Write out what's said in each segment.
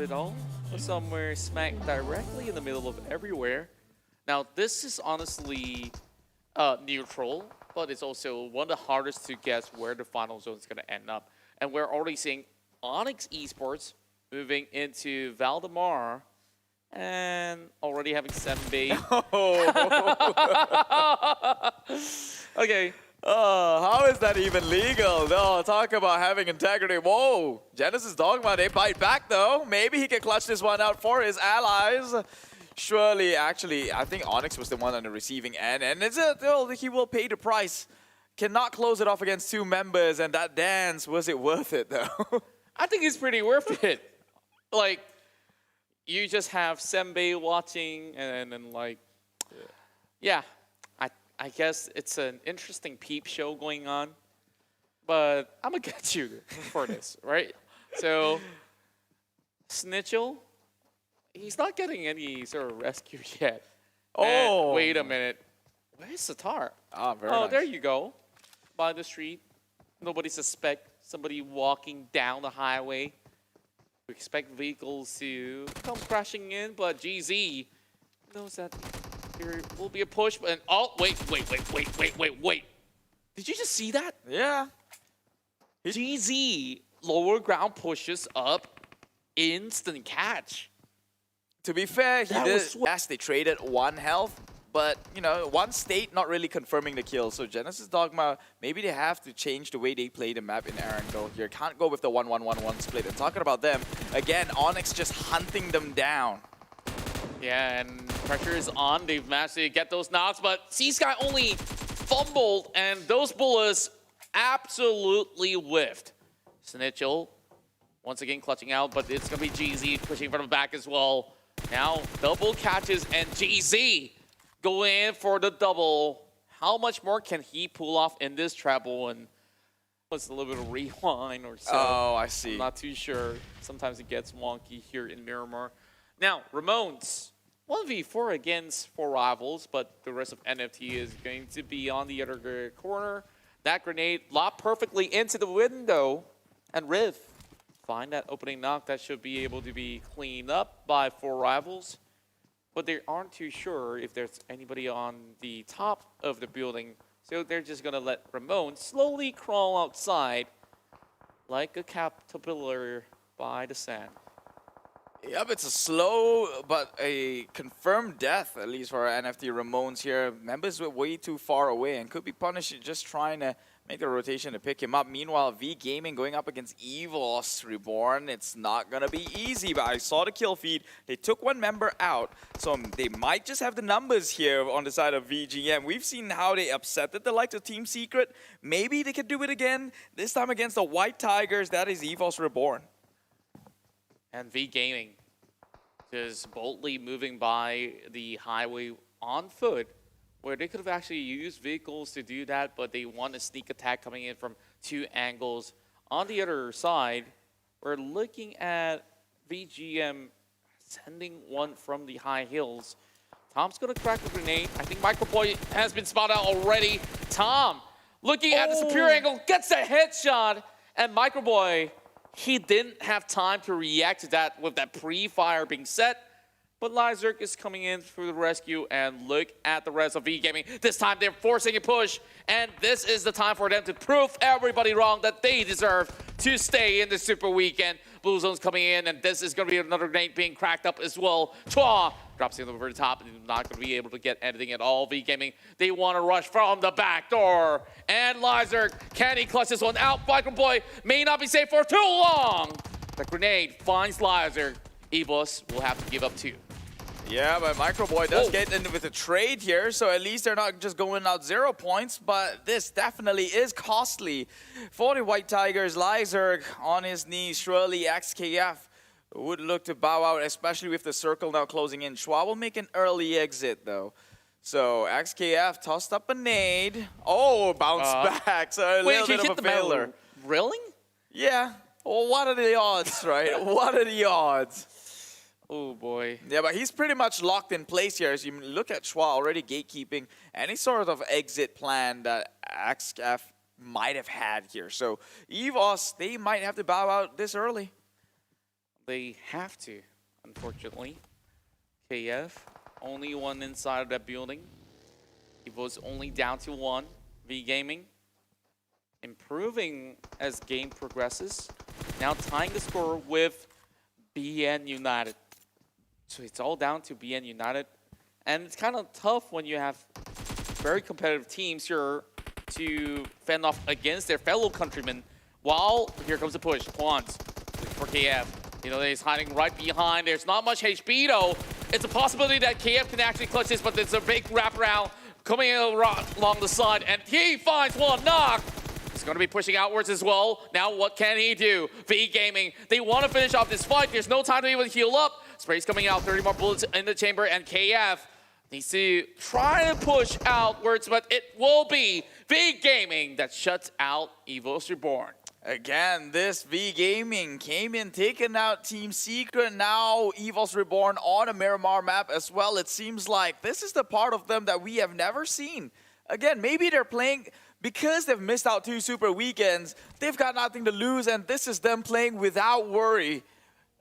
it all, somewhere smack directly in the middle of everywhere. Now, this is honestly neutral, but it's also one of the hardest to guess where the final zone is going to end up. And we're already seeing ONix Esports moving into Valdemar and already having Senbei. Okay. How is that even legal? No, talk about having integrity. Whoa, Genesis Dogma, they bite back though. Maybe he can clutch this one out for his allies. Surely, actually, I think ONix was the one on the receiving end, and he will pay the price. Cannot close it off against two members, and that dance, was it worth it though? I think it's pretty worth it. Like, you just have Senbei watching, and then like, yeah. I guess it's an interesting peep show going on, but I'm gonna get you for this, right? So, NiciL, he's not getting any sort of rescue yet. Oh, and wait a minute, where's Satar? Ah, very Oh, nice. there you go, by the street. Nobody suspect somebody walking down the highway. We expect vehicles to come crashing in, but GZ knows that there will be a push. And oh, wait. Did you just see that? Yeah. GZ lower ground pushes up, instant catch. To be fair, he That did. was Yes, they traded 1 health, but you know, one state not really confirming the kill. So Genesis Dogma, maybe they have to change the way they play the map in Arendelle here. Can't go with the 1-1-1-1 split. And talking about them again, ONix just hunting them down. Yeah, and pressure is on. They've managed to get those knocks, but C-Sky only fumbled, and those bullets absolutely whiffed. NiciL once again clutching out, but it's going to be GZ pushing from the back as well. Now, double catches, and GZ going in for the double. How much more can he pull off in this treble? And what's a little bit of rewind or so? Oh, I see. I'm not too sure. Sometimes it gets wonky here in Myanmar. Now, Ramones, 1v4 against 4 rivals, but the rest of NFT is going to be on the other corner. That grenade lobbed perfectly into the window, and Riv find that opening knock that should be able to be cleaned up by 4 rivals. But they aren't too sure if there's anybody on the top of the building, so they're just going to let Ramon slowly crawl outside like a caterpillar by the sand. Yep, it's a slow but a confirmed death, at least for our NFT Ramones here. Members were way too far away and could be punished just trying to make the rotation to pick him up. Meanwhile, V Gaming going up against EVOS Reborn. It's not going to be easy, but I saw the kill feed. They took 1 member out, so they might just have the numbers here on the side of VGM. We've seen how they upsetted the likes of Team Secret. Maybe they could do it again, this time against the White Tigers. That is EVOS Reborn. And V Gaming just boldly moving by the highway on foot, where they could have actually used vehicles to do that, but they want a sneak attack coming in from 2 angles. On the other side, we're looking at VGM sending one from the high hills. Tom's going to crack the grenade. I think Microboy has been spotted out already. Tom, looking at the superior angle, gets a headshot, and Microboy, he didn't have time to react to that with that pre-fire being set. But Lyzerg is coming in for the rescue, and look at the rest of V Gaming. This time they're forcing a push, and this is the time for them to prove everybody wrong that they deserve to stay in the Super Weekend. Blue Zone's coming in, and this is going to be another grenade being cracked up as well. Chua drops it over the top, and not going to be able to get anything at all. V Gaming, they want to rush from the back door. And Lyzerg, can he clutch this one out? Microboy may not be safe for too long. The grenade finds Lyzerg. EVOS will have to give up 2. Yeah, but Microboy does get in with a trade here, so at least they're not just going out 0 points, but this definitely is costly for the White Tigers. Lyzerg on his knees, surely AKgTaMyo would look to bow out, especially with the circle now closing in. Schwa will make an early exit though. So AKgTaMyo tossed up a nade. Oh, bounced back, so a little bit of a failure. Really? Yeah, well, what are the odds, right? What are the odds? Oh boy. Yeah, but he's pretty much locked in place here. As you look at Schwa already gatekeeping any sort of exit plan that AKgTaMyo might have had here. So EVOS, they might have to bow out this early. They have to, unfortunately. KF, only one inside of that building. EVOS only down to one. V Gaming improving as game progresses. Now tying the score with BN United. So it's all down to BN United. And it's kind of tough when you have very competitive teams here to fend off against their fellow countrymen. While here comes the push. Quans for KF. You know, he's hiding right behind. There's not much HP though. It's a possibility that KF can actually clutch this, but there's a big wraparound coming along the side, and he finds one knock. He's going to be pushing outwards as well. Now what can he do? V Gaming, they want to finish off this fight. There's no time to even heal up. Spray's coming out, 30 more bullets in the chamber, and KF needs to try to push outwards, but it will be V Gaming that shuts out EVOS Reborn. Again, this V Gaming came in, taking out Team Secret. Now EVOS Reborn on a Myanmar map as well. It seems like this is the part of them that we have never seen. Again, maybe they're playing because they've missed out 2 super weekends. They've got nothing to lose, and this is them playing without worry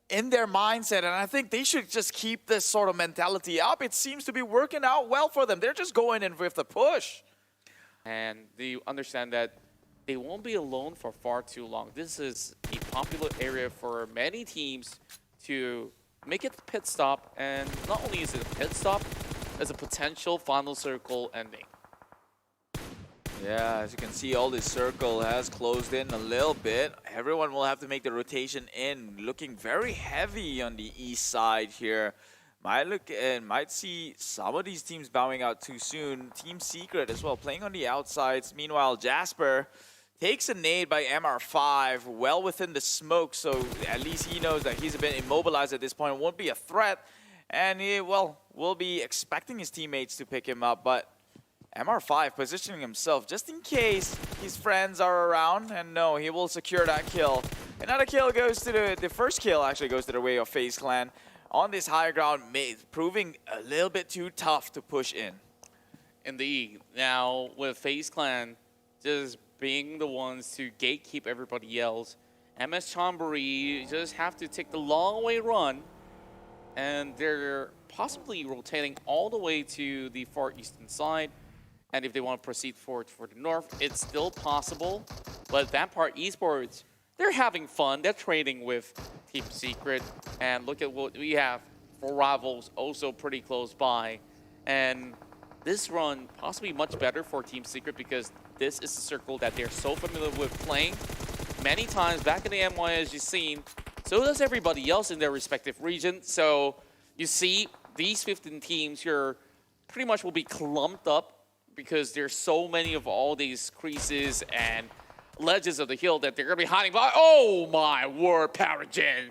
in their mindset. And I think they should just keep this sort of mentality up. It seems to be working out well for them. They're just going in with the push. And they understand that they won't be alone for far too long. This is a popular area for many teams to make it pit stop, and not only is it a pit stop, it's a potential final circle ending. Yeah, as you can see, all this circle has closed in a little bit. Everyone will have to make the rotation in, looking very heavy on the east side here. Might look and might see some of these teams bowing out too soon. Team Secret as well, playing on the outsides. Meanwhile, Jasper takes a nade by MR5 well within the smoke, so at least he knows that he's a bit immobilized at this point. Won't be a threat, and he, well, will be expecting his teammates to pick him up, but MR5 positioning himself just in case his friends are around, and no, he will secure that kill. Another kill goes to the first kill actually goes to the way of FaZe Clan on this high ground, proving a little bit too tough to push in. Indeed. Now, with FaZe Clan just being the ones to gatekeep everybody else, MS Chonburi just have to take the long way run, and they're possibly rotating all the way to the far eastern side. And if they want to proceed forward for the north, it's still possible. But Pmpl Esports, they're having fun. They're trading with Team Secret. And look at what we have. 4 rivals also pretty close by. And this run possibly much better for Team Secret because this is a circle that they're so familiar with playing many times back in the MY, as you've seen. So does everybody else in their respective region. So you see these 15 teams here pretty much will be clumped up because there's so many of all these creases and ledges of the hill that they're going to be hiding by. Oh my word, Paragen.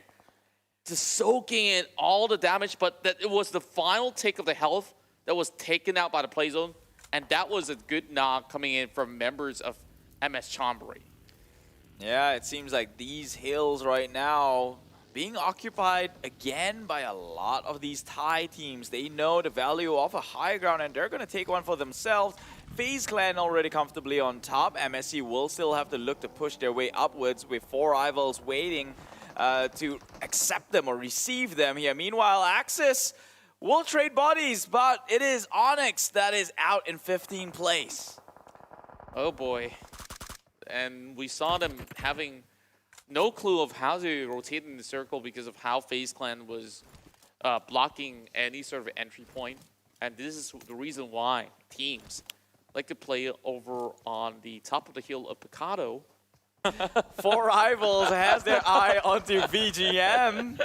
Just soaking in all the damage, but that it was the final take of the health that was taken out by the play zone, and that was a good knock coming in from members of MS Chonburi. Yeah, it seems like these hills right now being occupied again by a lot of these Thai teams. They know the value of a high ground, and they're going to take one for themselves. FaZe Clan already comfortably on top. MSC will still have to look to push their way upwards with 4 rivals waiting to accept them or receive them here. Meanwhile, Axis will trade bodies, but it is ONix that is out in 15th place. Oh boy. And we saw them having no clue of how to rotate in the circle because of how FaZe Clan was blocking any sort of entry point. And this is the reason why teams like to play over on the top of the hill of Picado. 4 rivals has their eye onto VGM.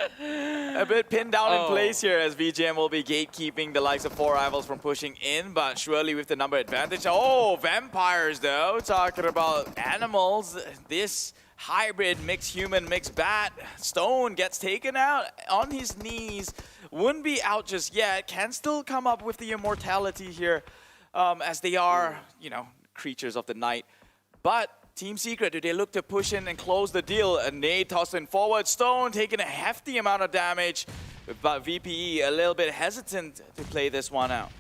A bit pinned down in place here as VGM will be gatekeeping the likes of 4 rivals from pushing in, but surely with the number advantage. Oh, vampires though, talking about animals. This hybrid mixed human, mixed bat. Stone gets taken out on his knees. Wouldn't be out just yet. Can still come up with the immortality here as they are, you know, creatures of the night. But Team Secret, do they look to push in and close the deal? A nade tossing forward. Stone taking a hefty amount of damage, but VPE a little bit hesitant to play this one out.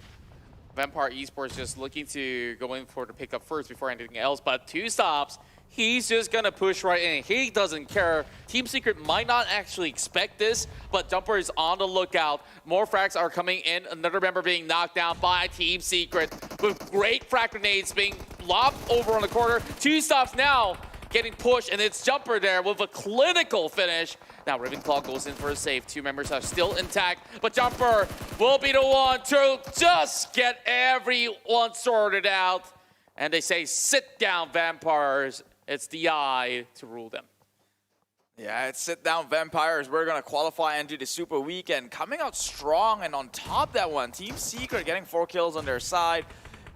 Pmpl Esports just looking to go in for the pickup first before anything else, but 2 stops he's just gonna push right in. He doesn't care. Team Secret might not actually expect this, but Jumper is on the lookout. More frags are coming in. Another member being knocked down by Team Secret with great frag grenades being lobbed over on the corner. 2 stops now, getting pushed, and it's Jumper there with a clinical finish. Now Ravenclaw goes in for a save. 2 members are still intact, but Jumper will be the one to just get everyone sorted out. And they say, sit down, vampires. It's the eye to rule them. Yeah, it's sit down, vampires. We're going to qualify into the Super Weekend. Coming out strong, and on top of that one, Team Secret getting 4 kills on their side.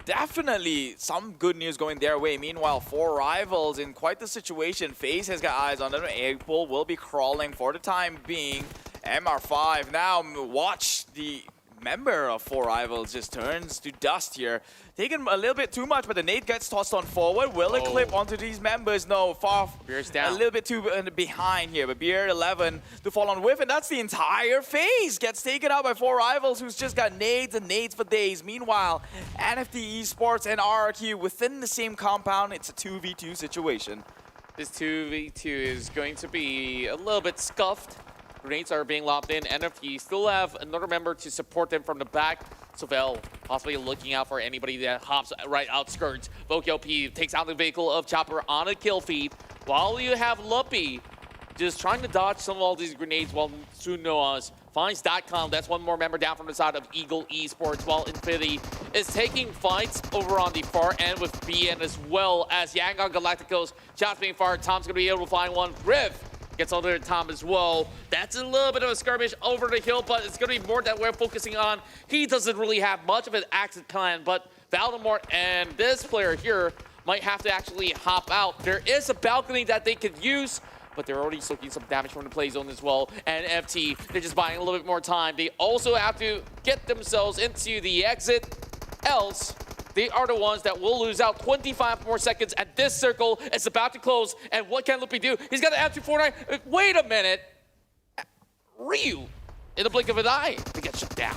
Definitely some good news going their way. Meanwhile, 4 rivals in quite the situation. FaZe has got eyes on them. Pmpl will be crawling for the time being. MR5 now watch the member of 4 rivals just turns to dust here. Taking a little bit too much, but the nade gets tossed on forward. Will it clip onto these members? No, far Beer's down. A little bit too behind here, but Beer 11 to fall on whiff, and that's the entire phase. Gets taken out by 4 rivals who's just got nades and nades for days. Meanwhile, NFT Esports and RRQ within the same compound. It's a 2v2 situation. This 2v2 is going to be a little bit scuffed. Grenades are being lobbed in. NFT still have another member to support them from the back. Sovel possibly looking out for anybody that hops right outskirts. VokeLP takes out the vehicle of Chopper on a kill feed. While you have Luppy just trying to dodge some of all these grenades while Sunoas finds .com. That's one more member down from the side of Eagle Esports, while Infinity is taking fights over on the far end with BN, as well as Yangon Galacticos. Shots being fired. Tom's going to be able to find one. Riv gets under Tom as well. That's a little bit of a skirmish over the hill, but it's going to be more that we're focusing on. He doesn't really have much of an exit plan, but Voldemort and this player here might have to actually hop out. There is a balcony that they could use, but they're already soaking some damage from the play zone as well. And FT, they're just buying a little bit more time. They also have to get themselves into the exit, else they are the ones that will lose out. 25 more seconds, and this circle is about to close. And what can Luppy do? He's got an M249. Wait a minute. Ryu, in the blink of an eye, to get shut down.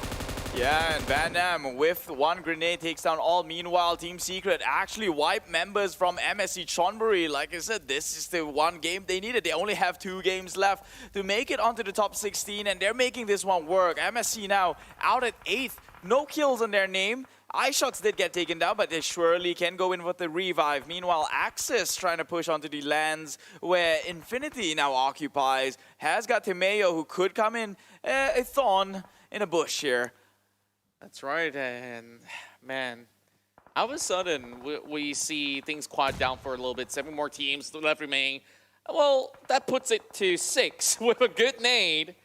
Yeah, and Van Damme with 1 grenade takes down all. Meanwhile, Team Secret actually wiped members from MSC Chonburi. Like I said, this is the one game they needed. They only have 2 games left to make it onto the top 16, and they're making this one work. MSC now out at 8th. No kills on their name. Eye shots did get taken down, but they surely can go in with the revive. Meanwhile, Axis trying to push onto the lands where Infinity now occupies. Has got TaMyo, who could come in a thorn in a bush here. That's right, and man, all of a sudden we see things quiet down for a little bit. 7 more teams left remaining. Well, that puts it to 6 with a good nade.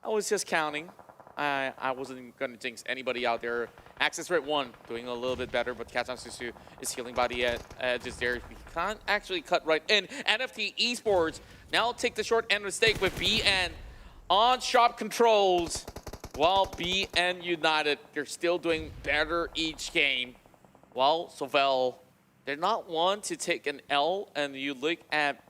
I was just counting. I wasn't going to jinx anybody out there. Axis Red 1 doing a little bit better, but Kazan Susu is healing by the edges there. He can't actually cut right in. NFT Esports now take the short end of the stake with BN on sharp controls. While BN United, they're still doing better each game. While Sovel, they're not one to take an L, and you look at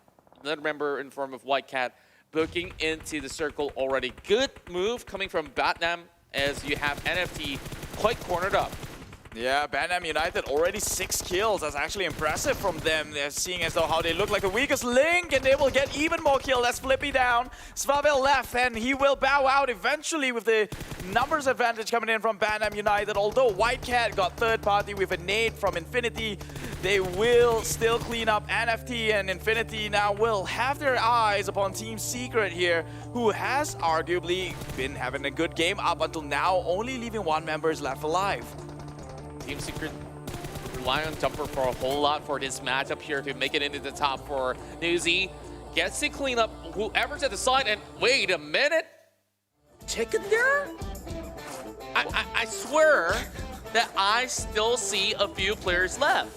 another member in form of White Cat booking into the circle already. Good move coming from Batnam as you have NFT quite cornered up. Yeah, Bandam United already 6 kills. That's actually impressive from them. They're seeing as though how they look like the weakest link, and they will get even more kills. That's Flippy down. Svavel left, and he will bow out eventually with the numbers advantage coming in from Bandam United. Although White Cat got third party with a nade from Infinity, they will still clean up. NFT and Infinity now will have their eyes upon Team Secret here, who has arguably been having a good game up until now, only leaving 1 member left alive. Team Secret rely on Jumper for a whole lot for this matchup here to make it into the top for Newsy. Gets to clean up whoever's at the side, and wait a minute. Chicken there? I swear that I still see a few players left.